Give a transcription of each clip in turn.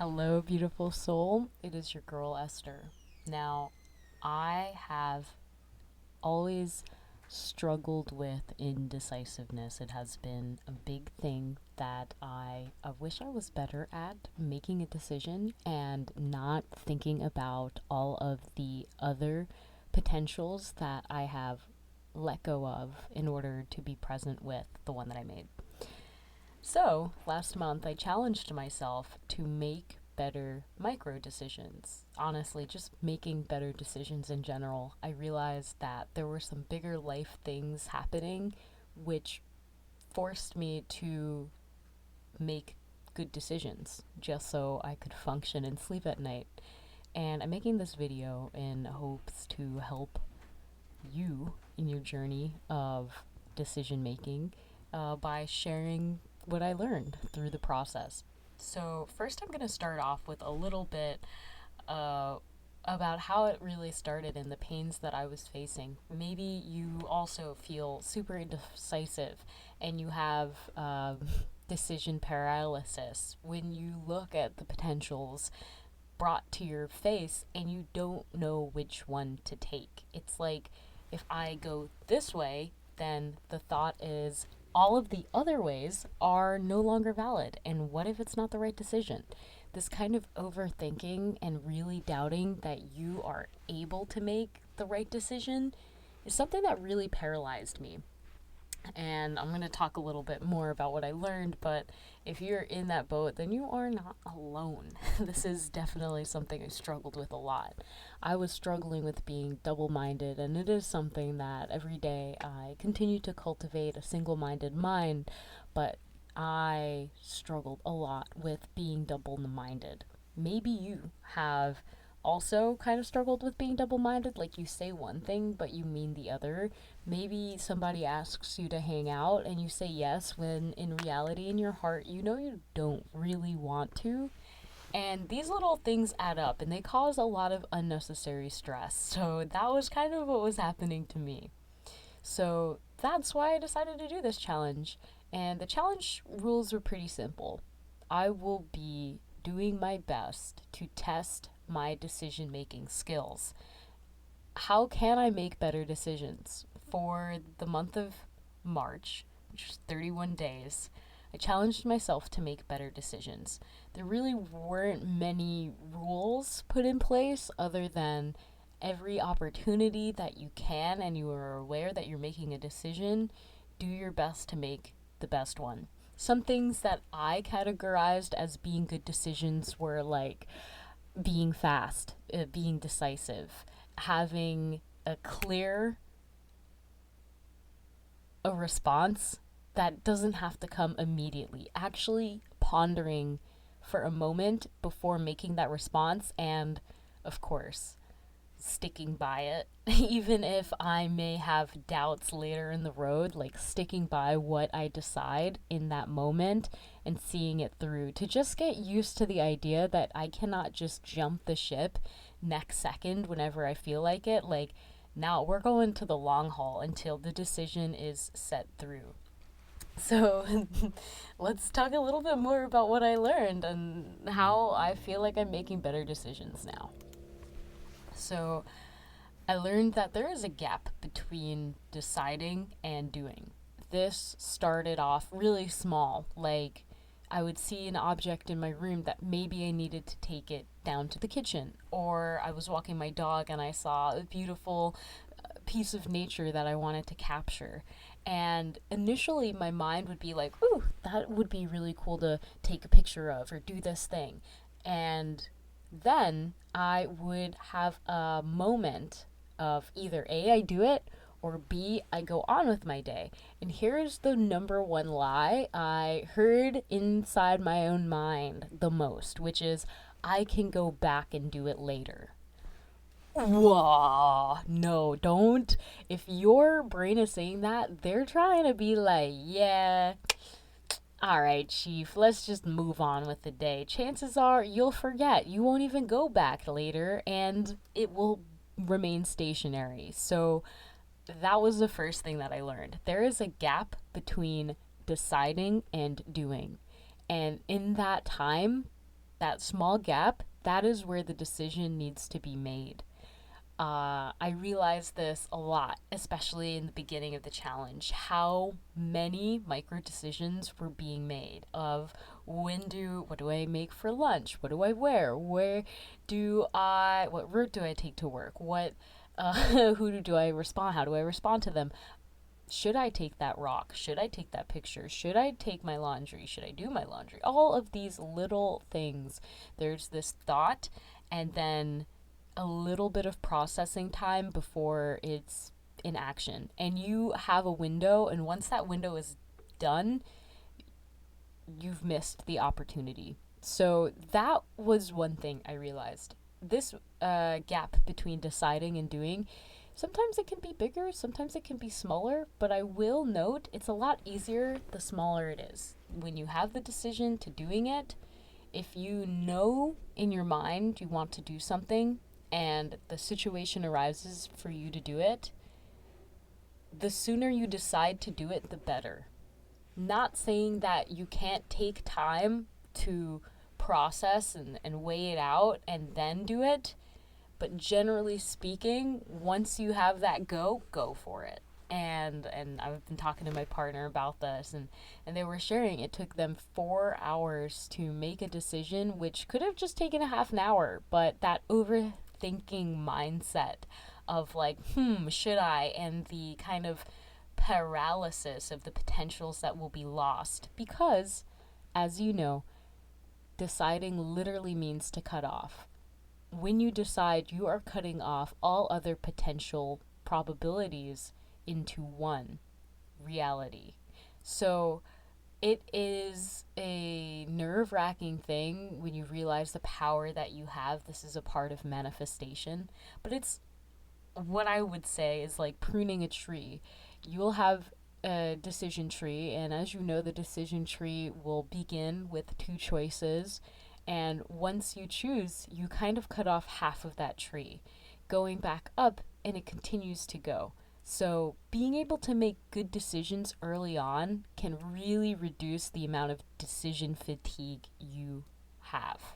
Hello, beautiful soul. It is your girl, Esther. Now, I have always struggled with indecisiveness. It has been a big thing that I wish I was better at making a decision and not thinking about all of the other potentials that I have let go of in order to be present with the one that I made. So, last month I challenged myself to make better micro decisions. Honestly, just making better decisions in general. I realized that there were some bigger life things happening which forced me to make good decisions just so I could function and sleep at night. And I'm making this video in hopes to help you in your journey of decision making by sharing what I learned through the process. So, first, I'm going to start off with a little bit uh, about how it really started and the pains that I was facing. Maybe you also feel super indecisive and you have decision paralysis when you look at the potentials brought to your face and you don't know which one to take. It's like if I go this way, then the thought is all of the other ways are no longer valid. And what if it's not the right decision? This kind of overthinking and really doubting that you are able to make the right decision is something that really paralyzed me. And I'm going to talk a little bit more about what I learned, but if you're in that boat, then you are not alone. This is definitely something I struggled with a lot. I was struggling with being double minded, and it is something that every day I continue to cultivate a single minded mind, but I struggled a lot with being double minded. Maybe you have also kind of struggled with being double minded, like you say one thing but you mean the other. Maybe somebody asks you to hang out and you say yes when in reality in your heart you know you don't really want to. And these little things add up and they cause a lot of unnecessary stress. So that was kind of what was happening to me. So that's why I decided to do this challenge. And the challenge rules were pretty simple. I will be doing my best to test my decision making skills. How can I make better decisions? For the month of March, which is 31 days, I challenged myself to make better decisions. There really weren't many rules put in place other than every opportunity that you can and you are aware that you're making a decision, do your best to make the best one. Some things that I categorized as being good decisions were like being fast, being decisive, having a clear a response that doesn't have to come immediately. Actually pondering for a moment before making that response and of course sticking by it even if I may have doubts later in the road, like sticking by what I decide in that moment and seeing it through, to just get used to the idea that I cannot just jump the ship next second whenever I feel like it. Like, now we're going to the long haul until the decision is set through. So let's talk a little bit more about what I learned and how I feel like I'm making better decisions now. So I learned that there is a gap between deciding and doing. This started off really small, like I would see an object in my room that maybe I needed to take it down to the kitchen, or I was walking my dog and I saw a beautiful piece of nature that I wanted to capture. And initially, my mind would be like, ooh, that would be really cool to take a picture of or do this thing. And then I would have a moment of either A, I do it, or B, I go on with my day. And here's the number one lie I heard inside my own mind the most, which is I can go back and do it later. Whoa, no, don't. If your brain is saying that, they're trying to be like, yeah, all right, Chief, let's just move on with the day. Chances are you'll forget. You won't even go back later and it will remain stationary. So that was the first thing that I learned. There is a gap between deciding and doing. And in that time, that small gap, that is where the decision needs to be made. I realized this a lot, especially in the beginning of the challenge, how many micro decisions were being made of what do I make for lunch? What do I wear? What route do I take to work? Who do I respond? How do I respond to them? Should I take that rock? Should I take that picture? Should I take my laundry? Should I do my laundry? All of these little things. There's this thought, and then a little bit of processing time before it's in action. And you have a window, and once that window is done, you've missed the opportunity. So that was one thing I realized. This gap between deciding and doing, sometimes it can be bigger, sometimes it can be smaller, but I will note it's a lot easier the smaller it is. When you have the decision to doing it, if you know in your mind you want to do something and the situation arises for you to do it, the sooner you decide to do it, the better. Not saying that you can't take time to process and weigh it out and then do it, but generally speaking, once you have that go for it. And I've been talking to my partner about this, and they were sharing it took them 4 hours to make a decision, which could have just taken a half an hour, but that overthinking mindset of like, should I, and the kind of paralysis of the potentials that will be lost, because, as you know, deciding literally means to cut off. When you decide, you are cutting off all other potential probabilities into one reality. So it is a nerve-wracking thing when you realize the power that you have. This is a part of manifestation, but it's what I would say is like pruning a tree. You will have a decision tree, and as you know, the decision tree will begin with 2 choices. And once you choose, you kind of cut off half of that tree, going back up, and it continues to go. So being able to make good decisions early on can really reduce the amount of decision fatigue you have.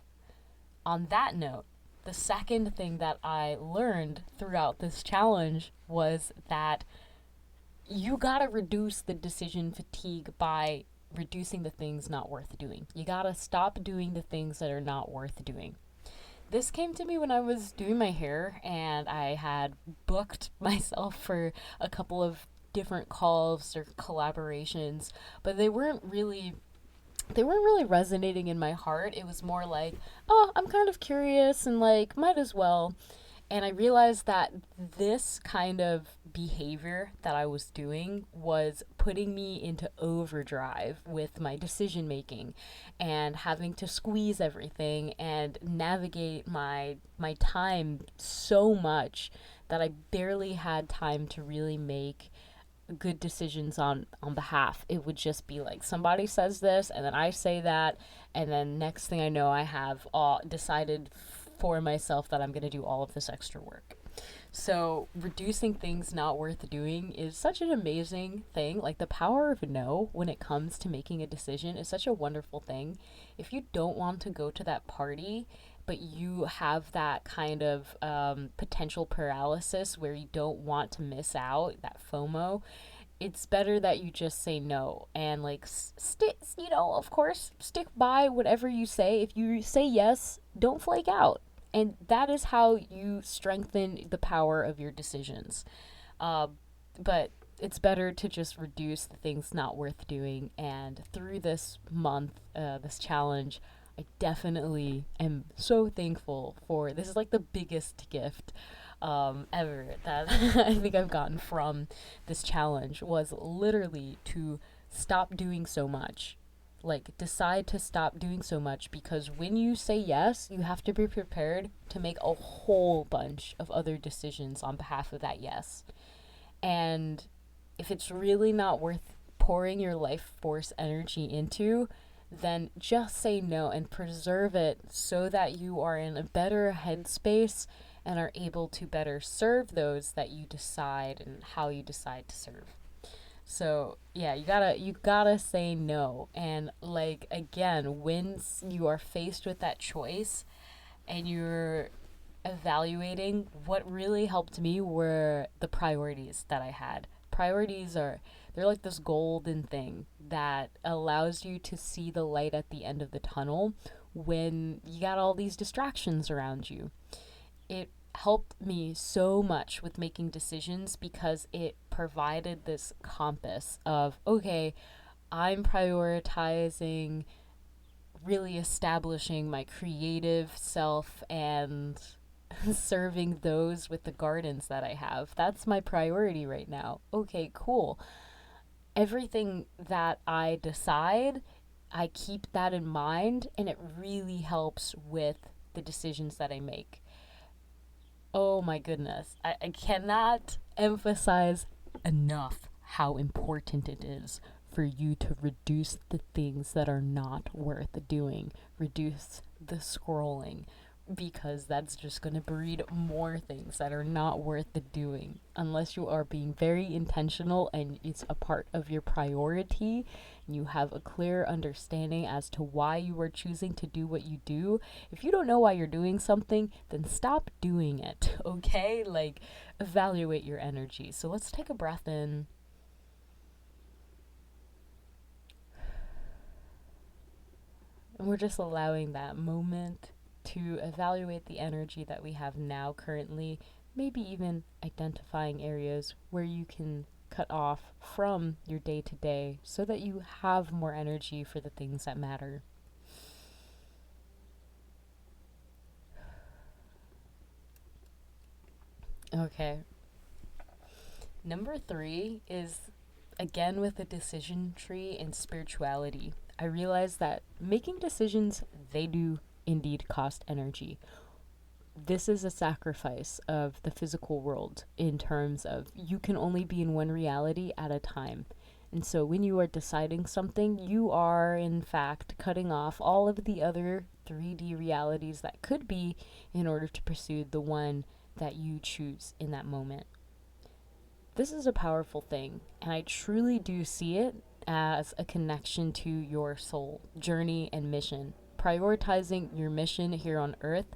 On that note, the second thing that I learned throughout this challenge was that you gotta reduce the decision fatigue by reducing the things not worth doing. You gotta stop doing the things that are not worth doing. This came to me when I was doing my hair, and I had booked myself for a couple of different calls or collaborations, but they weren't really resonating in my heart. It was more like, oh, I'm kind of curious and like might as well. And I realized that this kind of behavior that I was doing was putting me into overdrive with my decision making and having to squeeze everything and navigate my time so much that I barely had time to really make good decisions on behalf. It would just be like somebody says this and then I say that, and then next thing I know, I have decided for myself that I'm going to do all of this extra work. So reducing things not worth doing is such an amazing thing. Like the power of no when it comes to making a decision is such a wonderful thing. If you don't want to go to that party, but you have that kind of potential paralysis where you don't want to miss out, that FOMO, it's better that you just say no and like of course, stick by whatever you say. If you say yes, don't flake out. And that is how you strengthen the power of your decisions. But it's better to just reduce the things not worth doing. And through this month, this challenge, I definitely am so thankful for this. Is like the biggest gift ever that I think I've gotten from this challenge, was literally to stop doing so much. Like, decide to stop doing so much, because when you say yes, you have to be prepared to make a whole bunch of other decisions on behalf of that yes. And if it's really not worth pouring your life force energy into, then just say no and preserve it so that you are in a better headspace and are able to better serve those that you decide and how you decide to serve. So yeah, you gotta say no. And like again, when you are faced with that choice and you're evaluating, what really helped me were the priorities that I had. Priorities are, they're like this golden thing that allows you to see the light at the end of the tunnel when you got all these distractions around you. It helped me so much with making decisions because it provided this compass of, okay, I'm prioritizing really establishing my creative self and serving those with the gardens that I have. That's my priority right now. Okay, cool. Everything that I decide, I keep that in mind, and it really helps with the decisions that I make. Oh my goodness. I cannot emphasize enough how important it is for you to reduce the things that are not worth doing, reduce the scrolling, because that's just going to breed more things that are not worth the doing unless you are being very intentional and it's a part of your priority and you have a clear understanding as to why you are choosing to do what you do. If you don't know why you're doing something, then stop doing it. Okay, like evaluate your energy. So let's take a breath in. And we're just allowing that moment to evaluate the energy that we have now, currently, maybe even identifying areas where you can cut off from your day to day so that you have more energy for the things that matter. Okay. Number three is again with the decision tree and spirituality. I realize that making decisions, they do indeed cost energy. This is a sacrifice of the physical world in terms of you can only be in one reality at a time. And so when you are deciding something, you are in fact cutting off all of the other 3D realities that could be in order to pursue the one that you choose in that moment. This is a powerful thing, and I truly do see it as a connection to your soul, journey, and mission. Prioritizing your mission here on earth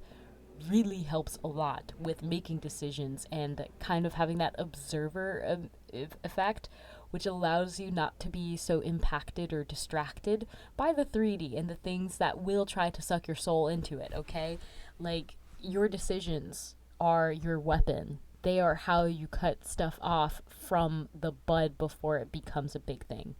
really helps a lot with making decisions and kind of having that observer effect, which allows you not to be so impacted or distracted by the 3D and the things that will try to suck your soul into it, okay? Like, your decisions are your weapon. They are how you cut stuff off from the bud before it becomes a big thing.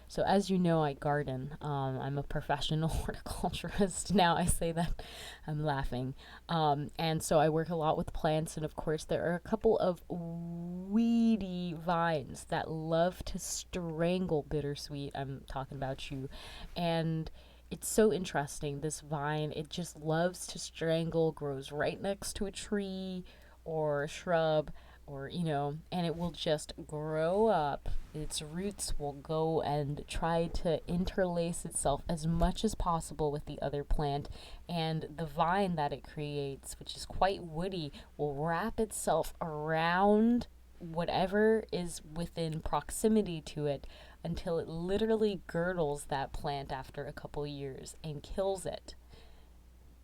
So as you know, I garden. I'm a professional horticulturist. Now I say that, I'm laughing. And so I work a lot with plants, and of course there are a couple of weedy vines that love to strangle bittersweet. I'm talking about you. And it's so interesting. This vine, it just loves to strangle, grows right next to a tree or a shrub, or and it will just grow up. Its roots will go and try to interlace itself as much as possible with the other plant, and the vine that it creates, which is quite woody, will wrap itself around whatever is within proximity to it until it literally girdles that plant after a couple years and kills it.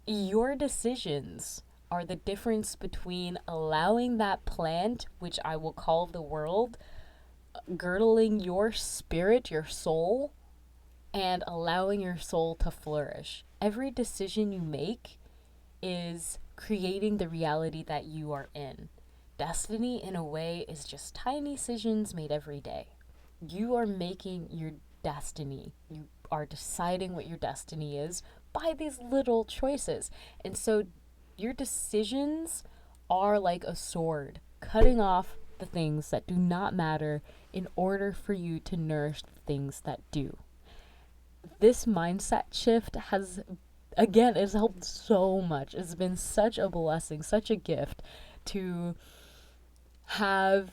Your decisions are the difference between allowing that plant, which I will call the world, girdling your spirit, your soul, and allowing your soul to flourish. Every decision you make is creating the reality that you are in. Destiny, in a way, is just tiny decisions made every day. You are making your destiny. You are deciding what your destiny is by these little choices. And so your decisions are like a sword, cutting off the things that do not matter in order for you to nourish the things that do. This mindset shift has, again, it's helped so much. It's been such a blessing, such a gift to have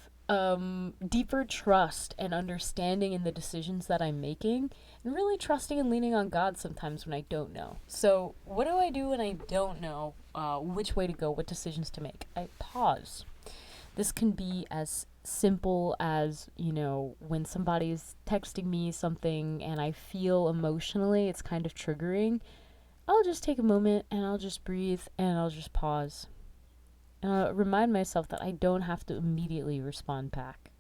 deeper trust and understanding in the decisions that I'm making, and really trusting and leaning on God sometimes when I don't know. So, what do I do when I don't know which way to go, what decisions to make? I pause. This can be as simple as, when somebody's texting me something and I feel emotionally it's kind of triggering, I'll just take a moment and I'll just breathe and I'll just pause. And I'll remind myself that I don't have to immediately respond back.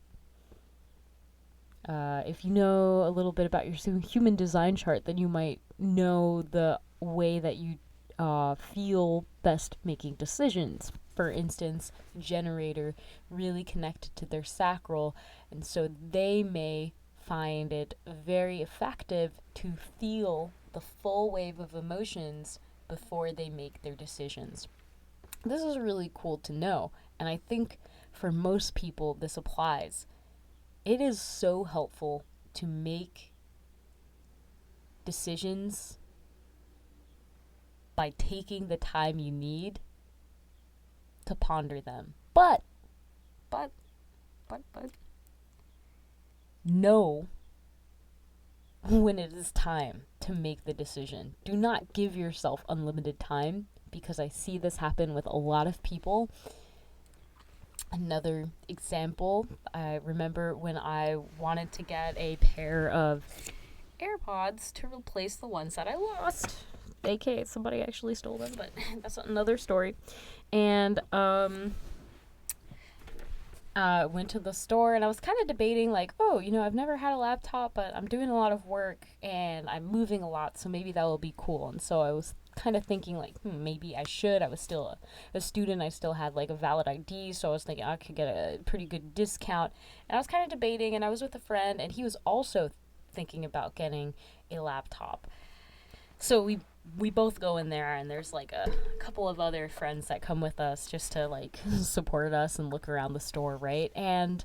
If you know a little bit about your human design chart, then you might know the way that you feel best making decisions. For instance, generator really connected to their sacral, and so they may find it very effective to feel the full wave of emotions before they make their decisions. This is really cool to know, and I think for most people this applies. It is so helpful to make decisions by taking the time you need to ponder them. But know when it is time to make the decision. Do not give yourself unlimited time, because I see this happen with a lot of people. Another example, I remember when I wanted to get a pair of AirPods to replace the ones that I lost. AKA somebody actually stole them, but that's another story. And went to the store and I was kind of debating like, I've never had a laptop, but I'm doing a lot of work and I'm moving a lot, so maybe that will be cool. And so I was kind of thinking like, maybe I should. I was still a student. I still had like a valid ID, so I was thinking I could get a pretty good discount. And I was kind of debating, and I was with a friend, and he was also thinking about getting a laptop. So we both go in there, and there's like a couple of other friends that come with us just to like support us and look around the store, right? And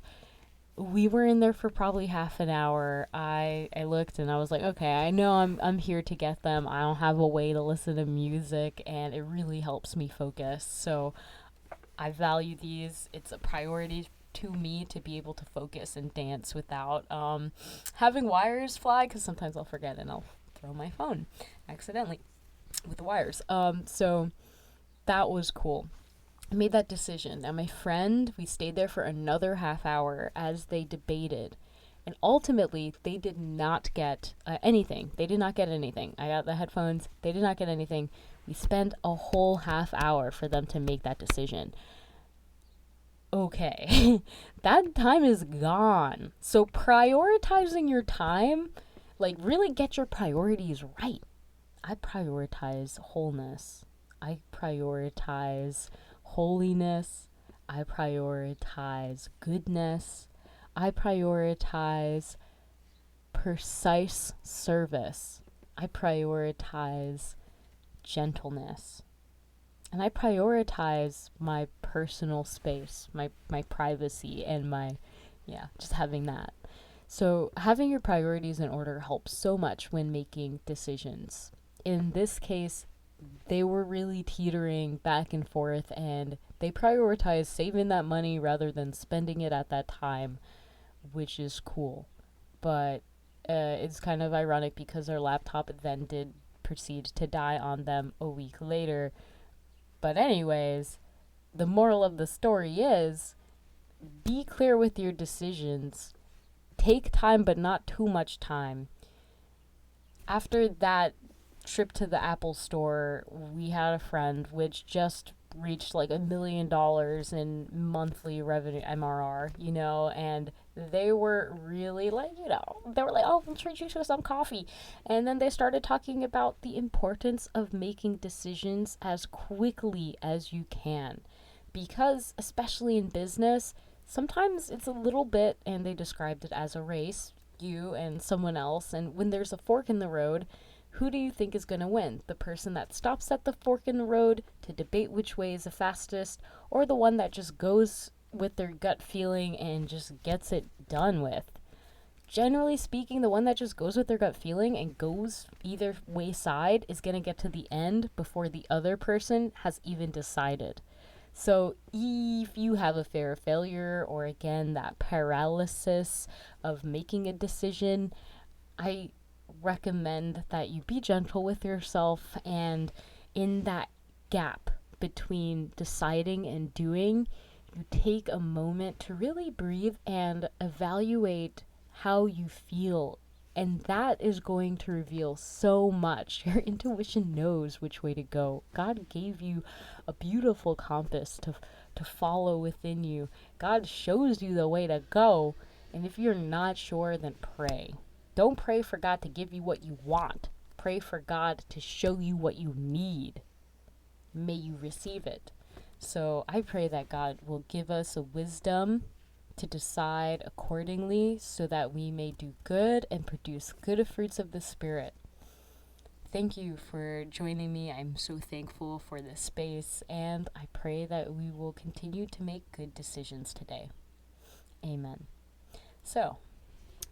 we were in there for probably half an hour. I looked and I was like, okay, I know I'm here to get them. I don't have a way to listen to music, and it really helps me focus. So I value these. It's a priority to me to be able to focus and dance without having wires fly, because sometimes I'll forget and I'll throw my phone accidentally with the wires. So that was cool. I made that decision. Now my friend, we stayed there for another half hour as they debated, and ultimately they did not get anything. They did not get anything. I got the headphones. They did not get anything. We spent a whole half hour for them to make that decision. Okay, that time is gone. So prioritizing your time, like really get your priorities right. I prioritize wholeness. I prioritize holiness. I prioritize goodness. I prioritize precise service. I prioritize gentleness. And I prioritize my personal space, my privacy, and just having that. So having your priorities in order helps so much when making decisions. In this case, they were really teetering back and forth, and they prioritized saving that money rather than spending it at that time, which is cool. But it's kind of ironic because our laptop then did proceed to die on them a week later. But anyways, the moral of the story is, be clear with your decisions. Take time, but not too much time. After that trip to the Apple store, we had a friend which just reached like $1 million in monthly revenue, MRR, and they were really like, they were like, oh, we'll treat you to some coffee. And then they started talking about the importance of making decisions as quickly as you can, because especially in business, sometimes it's a little bit, and they described it as a race, you and someone else, and when there's a fork in the road, who do you think is going to win? The person that stops at the fork in the road to debate which way is the fastest, or the one that just goes with their gut feeling and just gets it done with? Generally speaking, the one that just goes with their gut feeling and goes either way side is going to get to the end before the other person has even decided. So if you have a fear of failure, or again, that paralysis of making a decision, I recommend that you be gentle with yourself, and in that gap between deciding and doing, you take a moment to really breathe and evaluate how you feel. And that is going to reveal so much. Your intuition knows which way to go. God gave you a beautiful compass to follow within you. God shows you the way to go. And if you're not sure, then pray. Don't pray for God to give you what you want. Pray for God to show you what you need. May you receive it. So I pray that God will give us a wisdom to decide accordingly so that we may do good and produce good fruits of the Spirit. Thank you for joining me. I'm so thankful for this space, and I pray that we will continue to make good decisions today. Amen. So,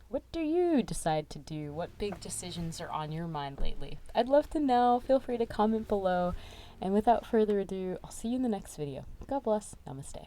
what do you decide to do? What big decisions are on your mind lately? I'd love to know. Feel free to comment below. And without further ado, I'll see you in the next video. God bless. Namaste.